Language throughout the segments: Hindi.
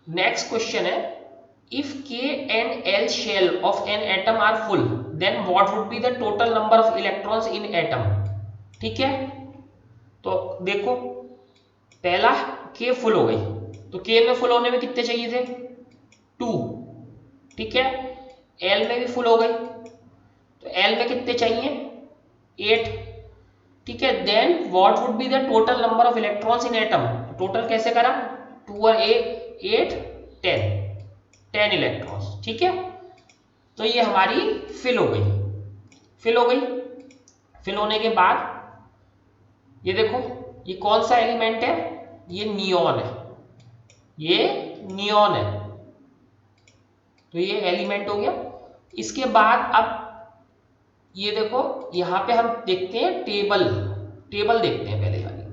नेक्स्ट क्वेश्चन है, if K and L shell of an atom are full, then what would be the total number of electrons in atom? ठीक है, तो देखो पहला K फुल हो गई, तो K में फुल होने में कितने चाहिए थे? 2। ठीक है, L में भी फुल हो गई, तो L में कितने चाहिए? 8। ठीक है, then what would be the total number of electrons in atom? Total कैसे करा? 2 और 8 10, 10 इलेक्ट्रॉन्स। ठीक है, तो ये हमारी फिल हो गई। फिल हो गई, फिल होने के बाद ये देखो, ये कौन सा एलिमेंट है? ये नियॉन है, ये नियॉन है, तो ये एलिमेंट हो गया। इसके बाद अब ये देखो, यहां पे हम देखते हैं टेबल, टेबल देखते हैं पहले वाली।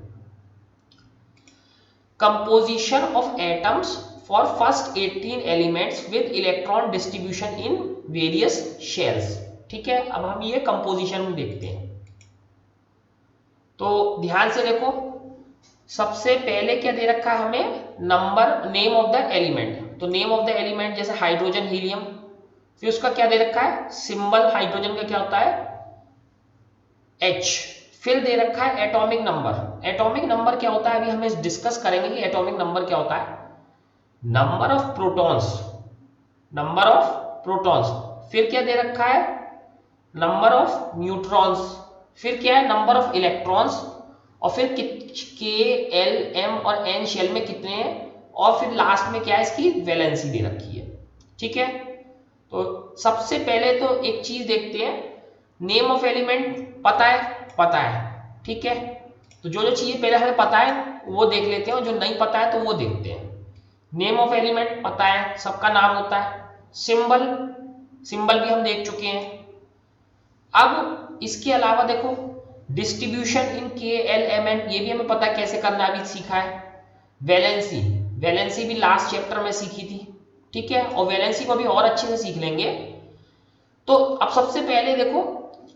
Composition of atoms for first 18 elements with electron distribution in various shells. ठीक है, अब हम ये कंपोजिशन देखते हैं, तो ध्यान से देखो, सबसे पहले क्या दे रखा है हमें? Number, name of the element. तो नेम ऑफ द एलिमेंट जैसे हाइड्रोजन, हीलियम, फिर उसका क्या दे रखा है? सिंबल हाइड्रोजन का क्या होता है? H। फिर दे रखा है एटॉमिक नंबर। एटॉमिक नंबर क्या होता है अभी हमें डिस्कस करेंगे कि एटॉमिक नंबर क्या होता है। Number of protons, number of protons. फिर क्या दे रखा है? Number of neutrons. फिर क्या है? Number of electrons. और फिर के, एल, एम और एन शेल में कितने हैं, और फिर लास्ट में क्या है? इसकी वैलेंसी दे रखी है। ठीक है, तो सबसे पहले तो एक चीज देखते हैं, नेम ऑफ एलिमेंट पता है? पता है। ठीक है, तो जो जो चीजें पहले हमें पता है वो देख लेते हैं, और जो नहीं पता है तो वो देखते हैं। नेम ऑफ एलिमेंट पता है, सबका नाम होता है। सिंबल, सिंबल भी हम देख चुके हैं। अब इसके अलावा देखो, डिस्ट्रीब्यूशन इन के, एल, एम, एन, ये भी हमें पता है कैसे करना, अभी सीखा है। वैलेंसी, वैलेंसी भी लास्ट चैप्टर में सीखी थी। ठीक है, और वैलेंसी को भी और अच्छे से सीख लेंगे। तो अब सबसे पहले देखो,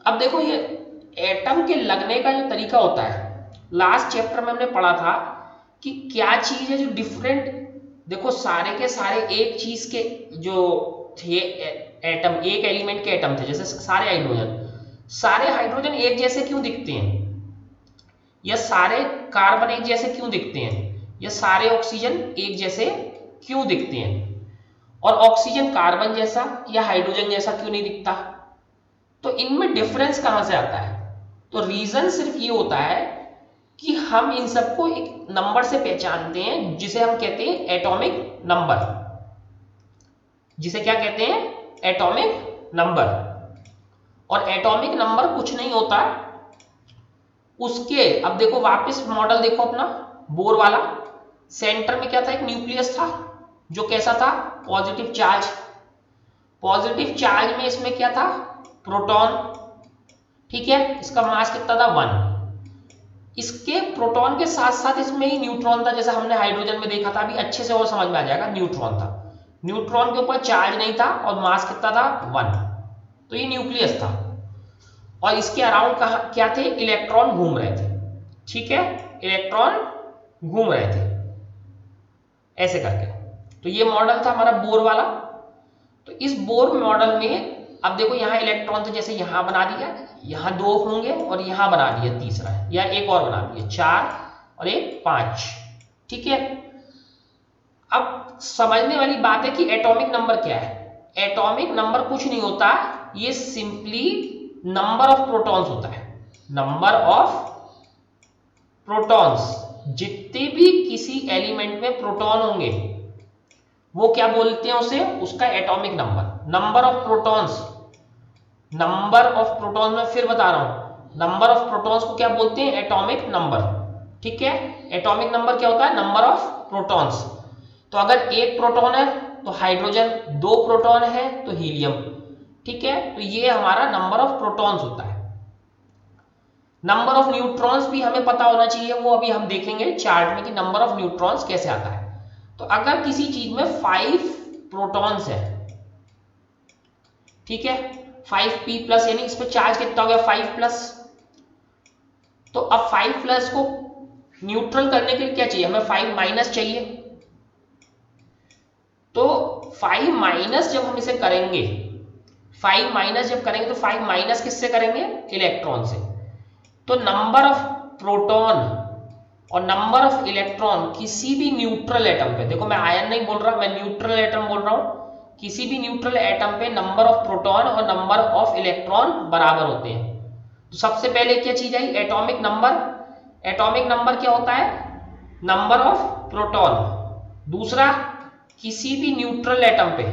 अब देखो ये एटम के लगने का जो तरीका होता है, लास्ट चैप्टर में हमने पढ़ा था कि क्या चीज है जो डिफरेंट। देखो सारे के सारे एक चीज के जो थे एटम, एक एलिमेंट के एटम थे, जैसे सारे हाइड्रोजन, सारे हाइड्रोजन एक जैसे क्यों दिखते हैं, या सारे कार्बन एक जैसे क्यों दिखते हैं, या सारे ऑक्सीजन एक जैसे क्यों दिखते हैं, और ऑक्सीजन कार्बन जैसा या हाइड्रोजन जैसा क्यों नहीं दिखता? तो इनमें डिफरेंस कहां से आता है? तो रीजन सिर्फ ये होता है कि हम इन सबको एक नंबर से पहचानते हैं, जिसे हम कहते हैं एटॉमिक नंबर। जिसे क्या कहते हैं? Atomic number. और एटॉमिक नंबर कुछ नहीं होता उसके, अब देखो वापस मॉडल देखो अपना बोर वाला। सेंटर में क्या था? एक न्यूक्लियस था, जो कैसा था? Positive charge. पॉजिटिव चार्ज में इसमें क्या था? प्रोटॉन। ठीक है, इसका मास कितना था? 1। इसके प्रोटॉन के साथ साथ इसमें ही न्यूट्रॉन था, जैसा हमने हाइड्रोजन में देखा था। अभी अच्छे से और समझ में आ जाएगा, न्यूट्रॉन था। न्यूट्रॉन के ऊपर चार्ज नहीं था, और मास कितना था? 1। तो ये न्यूक्लियस था, और इसके अराउंड कहा क्या थे? इलेक्ट्रॉन घूम रहे थे। ठीक है, इलेक्ट्रॉन घूम रहे थे ऐसे करके। तो ये मॉडल था हमारा बोर वाला। तो इस बोर मॉडल में अब देखो, यहाँ इलेक्ट्रॉन तो जैसे यहाँ बना दिया, यहाँ 2 होंगे, और यहाँ बना दिया तीसरा, या एक और बना दिया 4 और एक 5। ठीक है, अब समझने वाली बात है कि एटॉमिक नंबर क्या है। एटॉमिक नंबर कुछ नहीं होता, ये सिंपली नंबर ऑफ प्रोटॉन्स होता है। नंबर ऑफ प्रोटॉन्स, जितने भी किसी एलिमेंट में प्रोटॉन होंगे वो क्या बोलते हैं उसे? उसका atomic number. Number of protons, number of protons में फिर बता रहा हूं, नंबर ऑफ प्रोटॉन्स को क्या बोलते हैं? Atomic number. ठीक है, एटॉमिक नंबर क्या होता है? Number of protons. तो अगर एक प्रोटॉन है तो हाइड्रोजन, 2 प्रोटॉन है तो हीलियम। ठीक है, तो ये हमारा नंबर ऑफ प्रोटॉन्स होता है। नंबर ऑफ न्यूट्रॉन्स भी हमें पता होना चाहिए, वो अभी हम देखेंगे चार्ट में कि नंबर ऑफ न्यूट्रॉन्स कैसे आता है। तो अगर किसी चीज में 5 प्रोटॉन्स है, ठीक है, 5p प्लस, यानी इस पर चार्ज कितना हो गया? 5 प्लस। तो अब 5 प्लस को न्यूट्रल करने के लिए क्या चाहिए हमें? 5 माइनस चाहिए। तो 5 माइनस जब हम इसे करेंगे, 5 माइनस जब करेंगे तो 5 माइनस किससे करेंगे, इलेक्ट्रॉन से। तो नंबर ऑफ प्रोटॉन और नंबर ऑफ इलेक्ट्रॉन किसी भी न्यूट्रल एटम पे, देखो मैं आयन नहीं बोल रहा, मैं न्यूट्रल एटम बोल रहा हूं, किसी भी न्यूट्रल एटम पे नंबर ऑफ प्रोटॉन और नंबर ऑफ इलेक्ट्रॉन बराबर होते हैं। तो सबसे पहले क्या चीज आई, एटॉमिक नंबर। एटॉमिक नंबर क्या होता है, नंबर ऑफ प्रोटॉन। दूसरा, किसी भी न्यूट्रल एटम पे,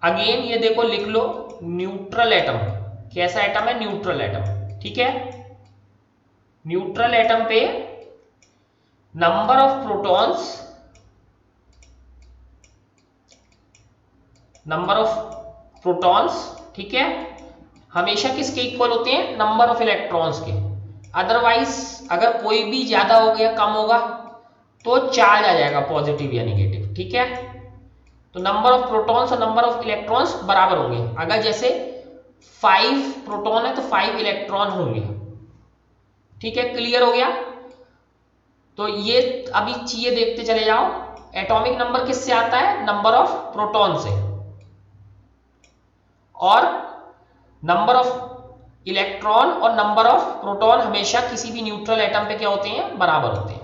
अगेन ये देखो लिख लो, न्यूट्रल एटम, कैसा एटम है, न्यूट्रल एटम, ठीक है। न्यूट्रल एटम पे number of protons, number of protons, ठीक है, हमेशा किसके इक्वल होते हैं, नंबर ऑफ इलेक्ट्रॉन्स के। अदरवाइज अगर कोई भी ज्यादा हो गया, कम होगा, तो चार्ज आ जाएगा पॉजिटिव या नेगेटिव, ठीक है। तो नंबर ऑफ प्रोटॉन्स और नंबर ऑफ इलेक्ट्रॉन्स बराबर होंगे। अगर जैसे 5 प्रोटॉन है तो 5 इलेक्ट्रॉन होंगे, ठीक है, क्लियर हो गया। तो ये अभी चीजें देखते चले जाओ। एटॉमिक नंबर किससे आता है, नंबर ऑफ प्रोटॉन से, और नंबर ऑफ इलेक्ट्रॉन और नंबर ऑफ प्रोटॉन हमेशा किसी भी न्यूट्रल एटम पे क्या होते हैं, बराबर होते हैं।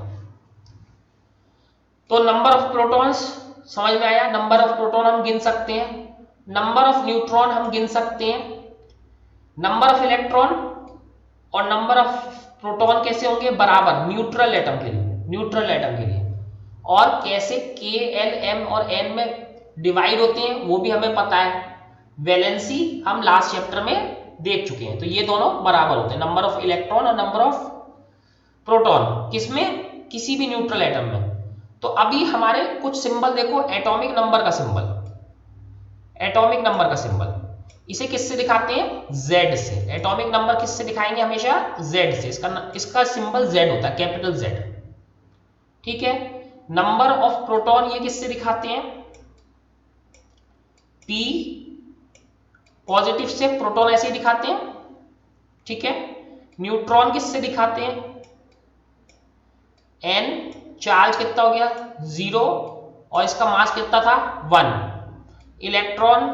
तो नंबर ऑफ प्रोटॉन्स समझ में आया, नंबर ऑफ प्रोटॉन हम गिन सकते हैं, नंबर ऑफ न्यूट्रॉन हम गिन सकते हैं, नंबर ऑफ इलेक्ट्रॉन और नंबर ऑफ प्रोटॉन कैसे होंगे, बराबर, न्यूट्रल एटम के लिए, न्यूट्रल एटम के लिए। और कैसे के, एल, एम और एन में डिवाइड होते हैं वो भी हमें पता है, वैलेंसी हम लास्ट चैप्टर में देख चुके हैं। तो ये दोनों बराबर होते हैं, नंबर ऑफ इलेक्ट्रॉन और नंबर ऑफ प्रोटॉन, किसमें, किसी भी न्यूट्रल एटम में। तो अभी हमारे कुछ सिंबल देखो, एटॉमिक नंबर का सिंबल, एटॉमिक नंबर का सिंबल, इसे किससे दिखाते हैं, Z से। एटॉमिक नंबर किससे दिखाएंगे, हमेशा Z से। इसका सिंबल Z होता है, कैपिटल Z, ठीक है। नंबर ऑफ प्रोटॉन ये किससे दिखाते हैं, P, पॉजिटिव से, प्रोटॉन ऐसे ही दिखाते हैं, ठीक है। न्यूट्रॉन किससे दिखाते हैं, N, चार्ज कितना हो गया, 0, और इसका मास कितना था, 1। इलेक्ट्रॉन,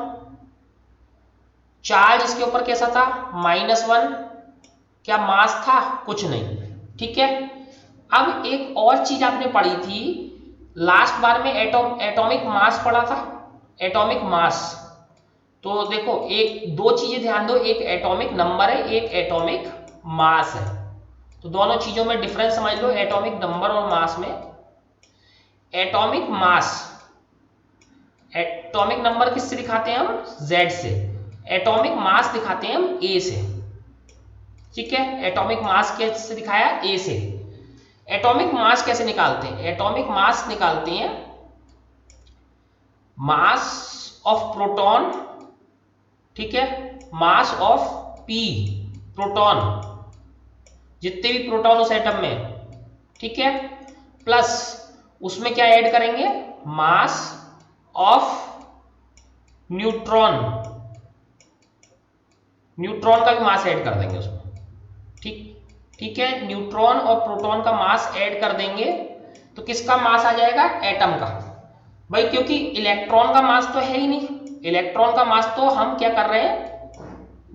चार्ज इसके ऊपर कैसा था, -1, क्या मास था, कुछ नहीं, ठीक है। अब एक और चीज आपने पढ़ी थी लास्ट बार में, एटॉमिक मास पढ़ा था, एटॉमिक मास। तो देखो एक दो चीजें ध्यान दो, एक एटॉमिक नंबर है, एक एटॉमिक मास है। तो दोनों चीजों में डिफरेंस समझ लो, एटॉमिक नंबर और मास में। एटॉमिक मास, एटॉमिक नंबर किससे दिखाते हैं हम, Z से। एटॉमिक मास दिखाते हैं हम A से, ठीक है। एटॉमिक मास कैसे दिखाया, A से। एटॉमिक मास कैसे निकालते हैं, एटॉमिक मास निकालते हैं मास ऑफ प्रोटॉन, ठीक है, मास ऑफ P, प्रोटॉन, जितने भी प्रोटॉन उस एटम में, ठीक है, प्लस उसमें क्या ऐड करेंगे, मास ऑफ न्यूट्रॉन, न्यूट्रॉन का भी मास ऐड कर देंगे उसमें, ठीक है। न्यूट्रॉन और प्रोटॉन का मास ऐड कर देंगे तो किसका मास आ जाएगा, एटम का, भाई, क्योंकि इलेक्ट्रॉन का मास तो है ही नहीं, इलेक्ट्रॉन का मास तो हम क्या कर रहे हैं,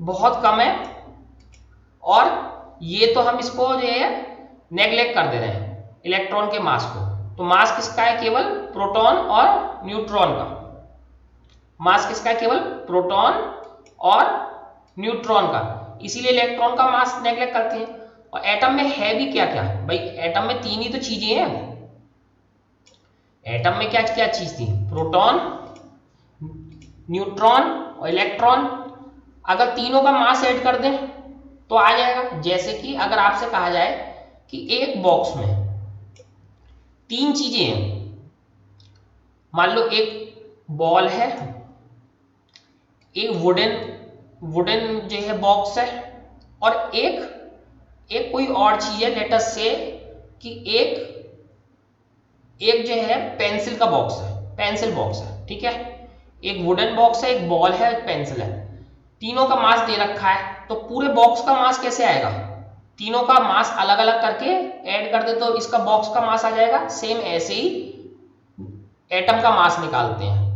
बहुत कम है, और ये तो हम इसको जो है नेग्लेक्ट कर दे रहे हैं इलेक्ट्रॉन के मास को। तो मास किसका है, केवल प्रोटॉन और न्यूट्रॉन का मास, किसका है, केवल प्रोटॉन और न्यूट्रॉन का, इसीलिए इलेक्ट्रॉन का मास नेग्लेक्ट करते हैं। और एटम में है भी क्या क्या, भाई एटम में 3 ही तो चीजें हैं, एटम में क्या क्या चीज थी, प्रोटॉन, न्यूट्रॉन और इलेक्ट्रॉन। अगर तीनों का मास ऐड कर दें तो आ जाएगा। जैसे कि अगर आपसे कहा जाए कि एक बॉक्स में 3 चीजें हैं, मान लो एक बॉल है, एक वुडन जो है बॉक्स है, और एक कोई और चीज है, लेट अस से कि एक जो है पेंसिल का बॉक्स है, पेंसिल बॉक्स है, ठीक है। एक वुडन बॉक्स है, एक बॉल है, एक पेंसिल है, तीनों का मास दे रखा है, तो पूरे बॉक्स का मास कैसे आएगा, तीनों का मास अलग अलग करके ऐड कर दे तो इसका बॉक्स का मास आ जाएगा। सेम ऐसे ही एटम का मास निकालते हैं,